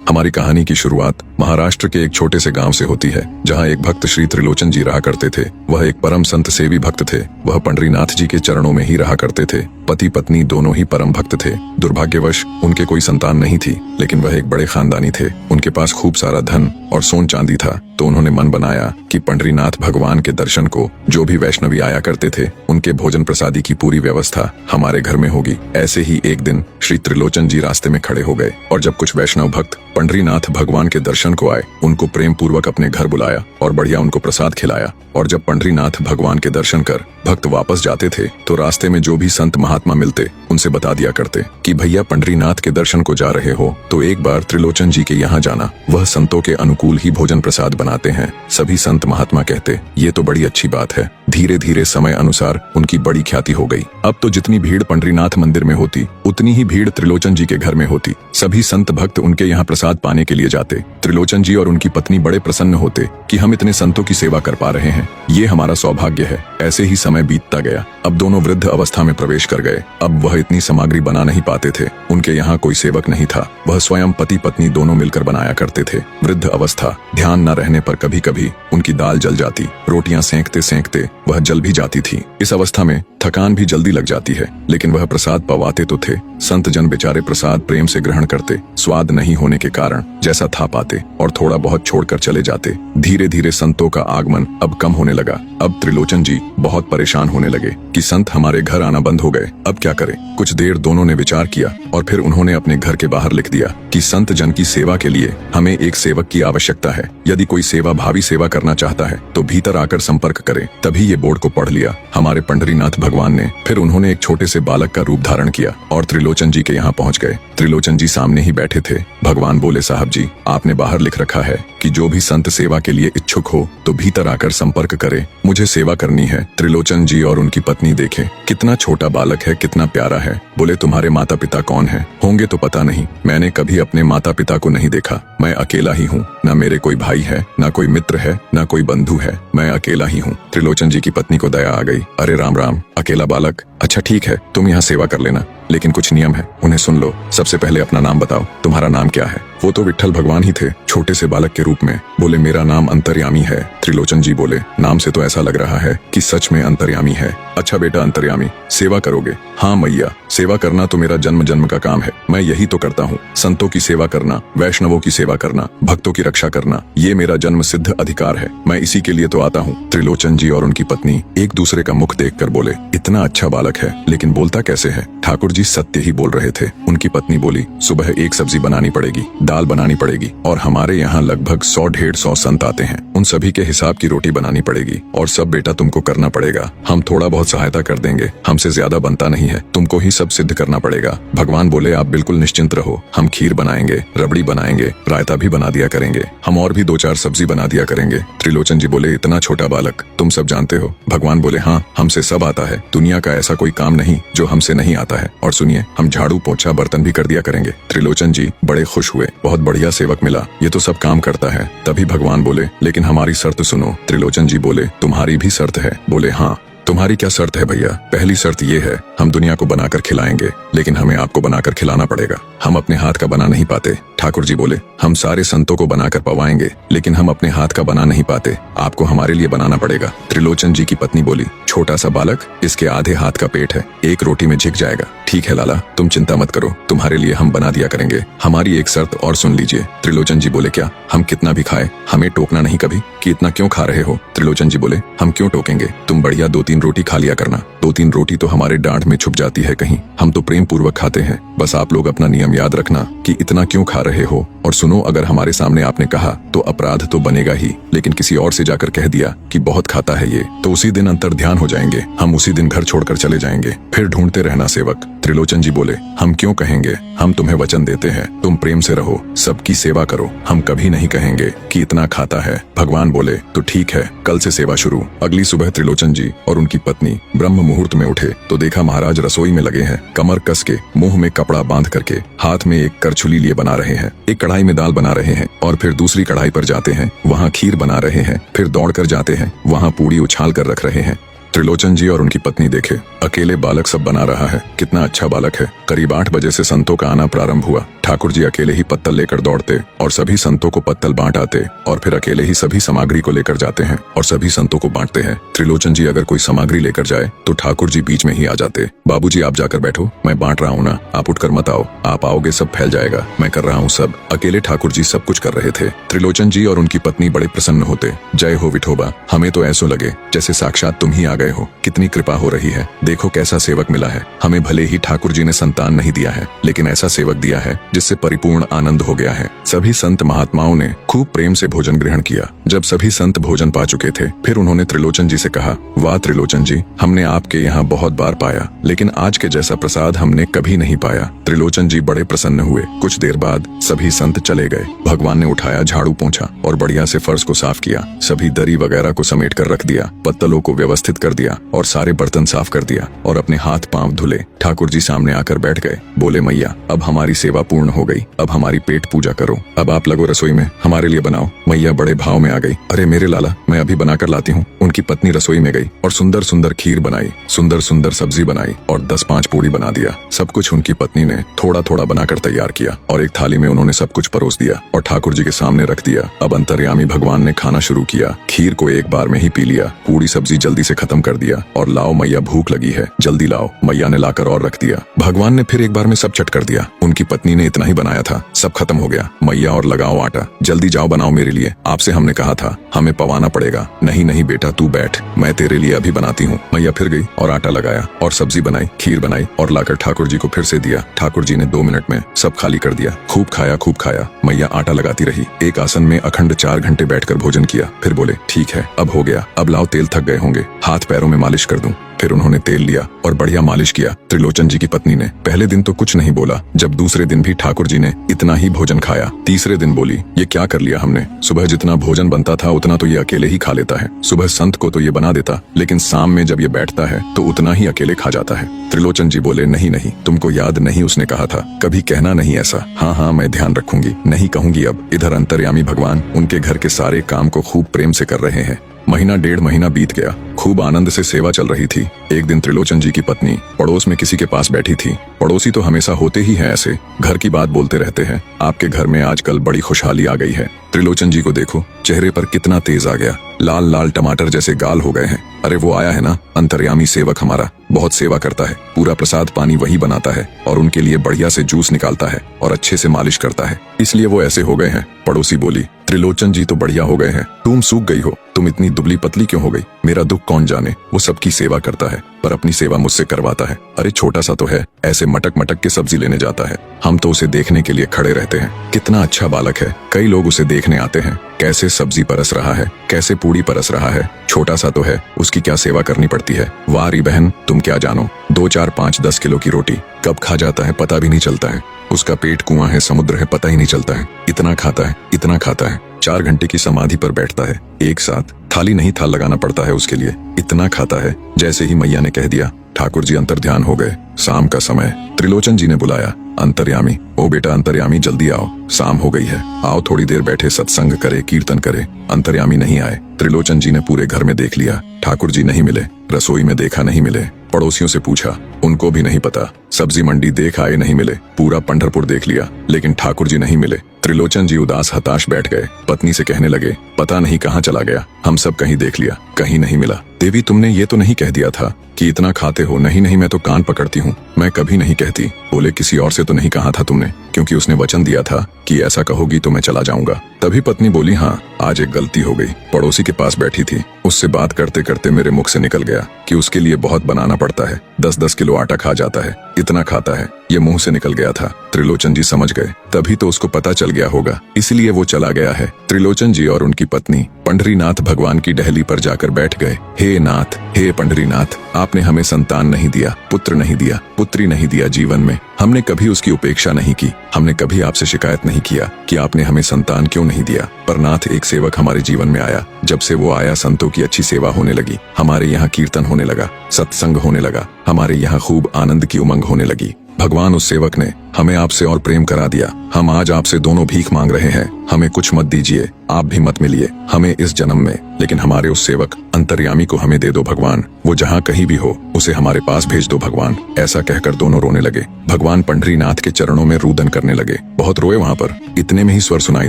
हमारी कहानी की शुरुआत महाराष्ट्र के एक छोटे से गांव से होती है, जहां एक भक्त श्री त्रिलोचन जी रहा करते थे। वह एक परम संत सेवी भक्त थे। वह पंडरीनाथ जी के चरणों में ही रहा करते थे। पति पत्नी दोनों ही परम भक्त थे। दुर्भाग्यवश उनके कोई संतान नहीं थी, लेकिन वह एक बड़े खानदानी थे। उनके पास खूब सारा धन और सोन चांदी था। तो उन्होंने मन बनाया कि पंडरीनाथ भगवान के दर्शन को जो भी वैष्णवी आया करते थे, उनके भोजन प्रसादी की पूरी व्यवस्था हमारे घर में होगी। ऐसे ही एक दिन श्री त्रिलोचन जी रास्ते में खड़े हो गए, और जब कुछ वैष्णव भक्त पंडरीनाथ भगवान के दर्शन को आए, उनको प्रेम पूर्वक अपने घर बुलाया और बढ़िया उनको प्रसाद खिलाया। और जब पंडरीनाथ भगवान के दर्शन कर भक्त वापस जाते थे, तो रास्ते में जो भी संत महात्मा मिलते, उनसे बता दिया करते कि भैया पंडरीनाथ के दर्शन को जा रहे हो तो एक बार त्रिलोचन जी के यहाँ जाना, वह संतों के अनुकूल ही भोजन प्रसाद बनाते हैं। सभी संत महात्मा कहते, ये तो बड़ी अच्छी बात है। धीरे धीरे समय अनुसार उनकी बड़ी ख्याति हो गई। अब तो जितनी भीड़ पंडरीनाथ मंदिर में होती, उतनी ही भीड़ त्रिलोचन जी के घर में होती। सभी संत भक्त उनके यहाँ प्रसाद पाने के लिए जाते। त्रिलोचन जी और उनकी पत्नी बड़े प्रसन्न होते कि हम इतने संतों की सेवा कर पा रहे हैं, ये हमारा सौभाग्य है। ऐसे ही समय बीतता गया। अब दोनों वृद्ध अवस्था में प्रवेश कर गए। अब वह इतनी सामग्री बना नहीं पाते थे। उनके यहाँ कोई सेवक नहीं था। वह स्वयं पति पत्नी दोनों मिलकर बनाया करते थे। वृद्ध अवस्था, ध्यान न रहने पर कभी कभी उनकी दाल जल जाती। रोटियां सेंकते सेंकते वह जल भी जाती थी। इस अवस्था में थकान भी जल्दी लग जाती है, लेकिन वह प्रसाद पवाते तो थे। संत जन बेचारे प्रसाद प्रेम से ग्रहण करते। स्वाद नहीं होने के कारण जैसा था पाते और थोड़ा बहुत छोड़कर चले जाते। धीरे धीरे संतों का आगमन अब कम होने लगा। अब त्रिलोचन जी बहुत परेशान होने लगे कि संत हमारे घर आना बंद हो गए, अब क्या करें। कुछ देर दोनों ने विचार किया और फिर उन्होंने अपने घर के बाहर लिख दिया कि संत जन की सेवा के लिए हमें एक सेवक की आवश्यकता है। यदि कोई सेवा भावी सेवा करना चाहता है तो भीतर आकर संपर्क करे। तभी ये बोर्ड को पढ़ लिया हमारे पंडरीनाथ भगवान ने। फिर उन्होंने एक छोटे से बालक का रूप धारण किया और त्रिलोचन जी के यहाँ पहुँच गए। त्रिलोचन जी सामने ही बैठे थे। भगवान बोले, साहब जी, आपने बाहर लिख रखा है कि जो भी संत सेवा के लिए इच्छुक हो तो भीतर आकर संपर्क करे, मुझे सेवा करनी है। त्रिलोचन जी और उनकी पत्नी देखे कितना छोटा बालक है, कितना प्यारा है। बोले, तुम्हारे माता पिता कौन है? होंगे तो पता नहीं, मैंने कभी अपने माता पिता को नहीं देखा। मैं अकेला ही हूँ, न मेरे कोई भाई है, न कोई मित्र है, न कोई बंधु है, मैं अकेला ही हूँ। त्रिलोचन जी की पत्नी को दया आ गई। अरे राम राम, अकेला बालक, अच्छा ठीक है, तुम यहाँ सेवा कर लेना, लेकिन कुछ नियम है, उन्हें सुन लो। सबसे पहले अपना नाम बताओ, तुम्हारा नाम क्या है? वो तो विट्ठल भगवान ही थे, छोटे से बालक के रूप में। बोले, मेरा नाम अंतर्यामी है। त्रिलोचन जी बोले, नाम से तो ऐसा लग रहा है कि सच में अंतर्यामी है। अच्छा बेटा अंतर्यामी, सेवा करोगे? हाँ मैया, सेवा करना तो मेरा जन्म जन्म का काम है, मैं यही तो करता हूँ। संतों की सेवा करना, वैष्णवों की सेवा करना, भक्तों की रक्षा करना, ये मेरा जन्म सिद्ध अधिकार है, मैं इसी के लिए तो आता हूँ। त्रिलोचन जी और उनकी पत्नी एक दूसरे का मुख देखकर बोले, इतना अच्छा बालक है, लेकिन बोलता कैसे है? ठाकुर जी सत्य ही बोल रहे थे। उनकी पत्नी बोली, सुबह एक सब्जी बनानी पड़ेगी, दाल बनानी पड़ेगी, और हमारे यहाँ लगभग 100-150 संत आते हैं, उन सभी के हिसाब की रोटी बनानी पड़ेगी, और सब बेटा तुमको करना पड़ेगा। हम थोड़ा बहुत सहायता कर देंगे, हमसे ज्यादा बनता नहीं है, तुमको ही सब सिद्ध करना पड़ेगा। भगवान बोले, आप बिल्कुल निश्चिंत रहो, हम खीर बनाएंगे, रबड़ी बनाएंगे, रायता भी बना दिया करेंगे, हम और भी 2-4 सब्जी बना दिया करेंगे। त्रिलोचन जी बोले, इतना छोटा बालक, तुम सब जानते हो? भगवान बोले, हाँ, हमसे सब आता है, दुनिया का ऐसा कोई काम नहीं जो हमसे नहीं आता है। और सुनिए, हम झाड़ू पोछा बर्तन भी कर दिया करेंगे। त्रिलोचन जी बड़े खुश हुए, बहुत बढ़िया सेवक मिला, ये तो सब काम करता है। तभी भगवान बोले, लेकिन हमारी शर्त सुनो। त्रिलोचन जी बोले, तुम्हारी भी शर्त है? बोले, हाँ। तुम्हारी क्या शर्त है भैया? पहली शर्त ये है, हम दुनिया को बनाकर खिलाएंगे, लेकिन हमें आपको बनाकर खिलाना पड़ेगा, हम अपने हाथ का बना नहीं पाते। ठाकुर जी बोले, हम सारे संतों को बनाकर पवाएंगे, लेकिन हम अपने हाथ का बना नहीं पाते, आपको हमारे लिए बनाना पड़ेगा। त्रिलोचन जी की पत्नी बोली, छोटा सा बालक, इसके आधे हाथ का पेट है, एक रोटी में झिक जाएगा। ठीक है लाला, तुम चिंता मत करो, तुम्हारे लिए हम बना दिया करेंगे। हमारी एक शर्त और सुन लीजिए। त्रिलोचन जी बोले, क्या? हम कितना भी खाए, हमें टोकना नहीं कभी कि इतना क्यों खा रहे हो? त्रिलोचन जी बोले, हम क्यों टोकेंगे, तुम बढ़िया 2-3 रोटी खा लिया करना। 2-3 रोटी तो हमारे डांट में छुप जाती है कहीं, हम तो प्रेम पूर्वक खाते हैं। बस आप लोग अपना नियम याद रखना कि इतना क्यों खा रहे हो। और सुनो, अगर हमारे सामने आपने कहा तो अपराध तो बनेगा ही, लेकिन किसी और से जाकर कह दिया कि बहुत खाता है ये, तो उसी दिन अंतर ध्यान हो जाएंगे, हम उसी दिन घर छोड़कर चले जाएंगे, फिर ढूंढते रहना सेवक। त्रिलोचन जी बोले, हम क्यों कहेंगे, हम तुम्हें वचन देते हैं, तुम प्रेम से रहो, सबकी सेवा करो, हम कभी नहीं कहेंगे कि इतना खाता है। भगवान बोले, तो ठीक है, कल से सेवा शुरू। अगली सुबह त्रिलोचन जी और उनकी पत्नी ब्रह्म मुहूर्त में उठे तो देखा महाराज रसोई में लगे हैं, कमर कस के, मुंह में कपड़ा बांध करके, हाथ में एक करछुली लिए बना रहे हैं। एक कढ़ाई में दाल बना रहे हैं और फिर दूसरी कढ़ाई पर जाते हैं, वहाँ खीर बना रहे हैं, फिर दौड़ कर जाते हैं, वहाँ पूड़ी उछाल कर रख रहे हैं। त्रिलोचन जी और उनकी पत्नी देखे, अकेले बालक सब बना रहा है, कितना अच्छा बालक है। करीब 8 बजे से संतों का आना प्रारंभ हुआ। ठाकुर जी अकेले ही पत्तल लेकर दौड़ते और सभी संतों को पत्तल बांट आते और फिर अकेले ही सभी सामग्री को लेकर जाते हैं और सभी संतों को बांटते हैं। त्रिलोचन जी अगर कोई सामग्री लेकर जाए तो ठाकुर जी बीच में ही आ जाते। बाबूजी आप जाकर बैठो, मैं बांट रहा हूँ ना, आप उठकर मत आओ, आप आओगे सब फैल जाएगा, मैं कर रहा हूँ सब। अकेले ठाकुर जी सब कुछ कर रहे थे। त्रिलोचन जी और उनकी पत्नी बड़े प्रसन्न होते। जय हो विठोबा, हमें तो ऐसा लगे जैसे साक्षात तुम ही आ गए हो, कितनी कृपा हो रही है। देखो कैसा सेवक मिला है, हमें भले ही ठाकुर जी ने संतान नहीं दिया है लेकिन ऐसा सेवक दिया है जिससे परिपूर्ण आनंद हो गया है। सभी संत महात्माओं ने खूब प्रेम से भोजन ग्रहण किया। जब सभी संत भोजन पा चुके थे फिर उन्होंने त्रिलोचन जी से कहा, वाह त्रिलोचन जी, हमने आपके यहाँ बहुत बार पाया लेकिन आज के जैसा प्रसाद हमने कभी नहीं पाया। त्रिलोचन जी बड़े प्रसन्न हुए। कुछ देर बाद सभी संत चले गए। भगवान ने उठाया, झाड़ू पोंछा और बढ़िया से फर्श को साफ किया। सभी दरी वगैरह को समेट कर रख दिया, पत्तलों को व्यवस्थित कर दिया और सारे बर्तन साफ कर दिया और अपने हाथ पांव धुले। ठाकुर जी सामने आकर बैठ गए। बोले, मैया अब हमारी सेवा पूर्ण हो गई, अब हमारी पेट पूजा करो, अब आप लगो रसोई में, हमारे लिए बनाओ। मैया बड़े भाव में आ गई। अरे मेरे लाला, मैं अभी बनाकर लाती हूँ। उनकी पत्नी रसोई में गई और सुंदर सुंदर खीर बनाई, सुंदर सुंदर सब्जी बनाई और 10-5 पूड़ी बना दिया। सब कुछ उनकी पत्नी ने थोड़ा थोड़ा बनाकर तैयार किया और एक थाली में उन्होंने सब कुछ परोस दिया और ठाकुर जी के सामने रख दिया। अब अंतर्यामी भगवान ने खाना शुरू किया। खीर को एक बार में ही पी लिया, पूरी सब्जी जल्दी से खत्म कर दिया और लाओ मैया भूख लगी है, जल्दी लाओ। मैया ने लाकर और रख दिया। भगवान ने फिर एक बार में सब चट कर दिया। उनकी पत्नी ने इतना ही बनाया था, सब खत्म हो गया। मैया और लगाओ आटा, जल्दी जाओ बनाओ मेरे लिए, आपसे हमने कहा था हमें पवाना पड़ेगा। नहीं नहीं बेटा तू बैठ, मैं तेरे लिए अभी बनाती हूँ। मैया फिर गई और आटा लगाया और सब्जी बनाई, खीर बनाई और लाकर ठाकुर जी को फिर से दिया। ठाकुर जी ने 2 मिनट में सब खाली कर दिया। खूब खाया खूब खाया। मैया आटा लगाती रही। एक आसन में अखंड 4 घंटे बैठकर भोजन किया। फिर बोले, ठीक है अब हो गया, अब लाओ तेल, थक गए होंगे, हाथ पैरों में मालिश कर दूं। फिर उन्होंने तेल लिया और बढ़िया मालिश किया। त्रिलोचन जी की पत्नी ने पहले दिन तो कुछ नहीं बोला, जब दूसरे दिन भी ठाकुर जी ने इतना ही भोजन खाया। तीसरे दिन बोली, ये क्या कर लिया हमने, सुबह जितना भोजन बनता था उतना तो ये अकेले ही खा लेता है। सुबह संत को तो ये बना देता लेकिन शाम में जब ये बैठता है तो उतना ही अकेले खा जाता है। त्रिलोचन जी बोले, नहीं नहीं, तुमको याद नहीं उसने कहा था, कभी कहना नहीं ऐसा। हाँ हाँ मैं ध्यान रखूंगी, नहीं कहूंगी अब। इधर अंतर्यामी भगवान उनके घर के सारे काम को खूब प्रेम से कर रहे हैं। महीना 1.5 महीना बीत गया। खूब आनंद से सेवा चल रही थी। एक दिन त्रिलोचन जी की पत्नी पड़ोस में किसी के पास बैठी थी। पड़ोसी तो हमेशा होते ही हैं ऐसे, घर की बात बोलते रहते हैं। आपके घर में आजकल बड़ी खुशहाली आ गई है। त्रिलोचन जी को देखो, चेहरे पर कितना तेज आ गया, लाल लाल टमाटर जैसे गाल हो गए हैं। अरे वो आया है ना अंतर्यामी सेवक हमारा, बहुत सेवा करता है, पूरा प्रसाद पानी वही बनाता है और उनके लिए बढ़िया से जूस निकालता है और अच्छे से मालिश करता है, इसलिए वो ऐसे हो गए हैं। पड़ोसी बोली, त्रिलोचन जी तो बढ़िया हो गए हैं, तुम सूख गई हो, तुम इतनी दुबली पतली क्यों हो गई? मेरा दुख कौन जाने, वो सबकी सेवा करता है पर अपनी सेवा मुझसे करवाता है। अरे छोटा सा तो है, ऐसे मटक मटक के सब्जी लेने जाता है, हम तो उसे देखने के लिए खड़े रहते हैं। कितना अच्छा बालक है, कई लोग उसे देखने आते हैं, कैसे सब्जी परस रहा है, कैसे पूड़ी परस रहा है। छोटा सा तो है, उसकी क्या सेवा करनी पड़ती है। वाह री बहन, तुम क्या जानो, 2, 4, 5, 10 किलो की रोटी कब खा जाता है पता भी नहीं चलता है। उसका पेट कुआं है, समुद्र है, पता ही नहीं चलता है। इतना खाता है, इतना खाता है। 4 घंटे की समाधि पर बैठता है, एक साथ थाली नहीं थाल लगाना पड़ता है उसके लिए, इतना खाता है। जैसे ही मैया ने कह दिया, ठाकुर जी अंतर्ध्यान हो गए। शाम का समय, त्रिलोचन जी ने बुलाया, अंतर्यामी, ओ बेटा अंतर्यामी जल्दी आओ, शाम हो गई है, आओ थोड़ी देर बैठे सत्संग करे, कीर्तन करे। अंतर्यामी नहीं आए। त्रिलोचन जी ने पूरे घर में देख लिया, ठाकुर जी नहीं मिले। रसोई में देखा, नहीं मिले। पड़ोसियों से पूछा, उनको भी नहीं पता। सब्जी मंडी देख आए, नहीं मिले। पूरा पंढरपुर देख लिया लेकिन ठाकुर जी नहीं मिले। त्रिलोचन जी उदास हताश बैठ गए। पत्नी से कहने लगे, पता नहीं कहाँ चला गया, हम सब कहीं देख लिया, कहीं नहीं मिला। देवी तुमने ये तो नहीं कह दिया था कि इतना खाते हो? नहीं नहीं, मैं तो कान पकड़ती हूँ, मैं कभी नहीं कहती। बोले, किसी और से तो नहीं कहा था तुमने? क्योंकि उसने वचन दिया था कि ऐसा कहोगी तो मैं चला जाऊंगा। तभी पत्नी बोली, हाँ आज एक गलती हो गई। पड़ोसी के पास बैठी थी, उससे बात करते करते मेरे मुख से निकल गया कि उसके लिए बहुत बनाना पड़ता है, 10-10 किलो आटा खा जाता है, इतना खाता है, ये मुंह से निकल गया था। त्रिलोचन जी समझ गए, तभी तो उसको पता चल गया होगा, इसलिए वो चला गया है। त्रिलोचन जी और उनकी पत्नी पंढरीनाथ भगवान की डहली पर जाकर बैठ गए। हे नाथ, हे पंढरीनाथ, आपने हमें संतान नहीं दिया, पुत्र नहीं दिया, पुत्री नहीं दिया जीवन में। हमने कभी उसकी उपेक्षा नहीं की, हमने कभी आपसे शिकायत नहीं किया कि आपने हमें संतान क्यों नहीं दिया। पर नाथ, एक सेवक हमारे जीवन में आया, जब से वो आया संतों की अच्छी सेवा होने लगी, हमारे यहाँ कीर्तन होने लगा, सत्संग होने लगा, हमारे यहाँ खूब आनंद की उमंग होने लगी। भगवान उस सेवक ने हमें आपसे और प्रेम करा दिया। हम आज आपसे दोनों भीख मांग रहे हैं, हमें कुछ मत दीजिए, आप भी मत मिलिए हमें इस जन्म में, लेकिन हमारे उस सेवक अंतर्यामी को हमें दे दो भगवान। वो जहाँ कहीं भी हो उसे हमारे पास भेज दो भगवान। ऐसा कहकर दोनों रोने लगे। भगवान पंढरीनाथ के चरणों में रुदन करने लगे। बहुत रोए वहाँ पर। इतने में ही स्वर सुनाई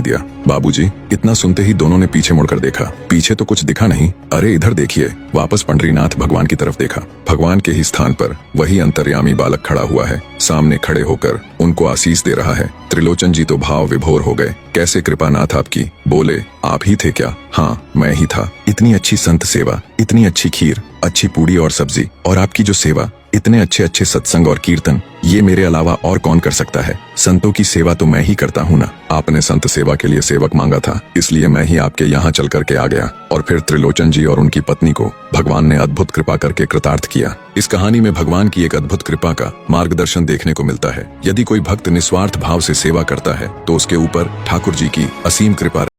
दिया, बाबूजी। इतना सुनते ही दोनों ने पीछे मुड़कर देखा। पीछे तो कुछ दिखा नहीं। अरे इधर देखिए। वापस पंढरीनाथ भगवान की तरफ देखा। भगवान के ही स्थान पर वही अंतर्यामी बालक खड़ा हुआ है। सामने खड़े होकर उनको आशीष दे रहा है। त्रिलोचन जी तो भाव विभोर हो गए। कैसे कृपानाथ आपकी। बोले, आप ही थे क्या? हाँ, मैं ही था। इतनी अच्छी संत सेवा, इतनी अच्छी खीर, अच्छी पूड़ी और सब्जी, और आपकी जो सेवा, इतने अच्छे अच्छे सत्संग और कीर्तन, ये मेरे अलावा और कौन कर सकता है? संतों की सेवा तो मैं ही करता हूँ ना। आपने संत सेवा के लिए सेवक मांगा था, इसलिए मैं ही आपके यहाँ चल करके आ गया। और फिर त्रिलोचन जी और उनकी पत्नी को भगवान ने अद्भुत कृपा करके कृतार्थ किया। इस कहानी में भगवान की एक अद्भुत कृपा का मार्गदर्शन देखने को मिलता है। यदि कोई भक्त निस्वार्थ भाव से सेवा करता है तो उसके ऊपर ठाकुर जी की असीम कृपा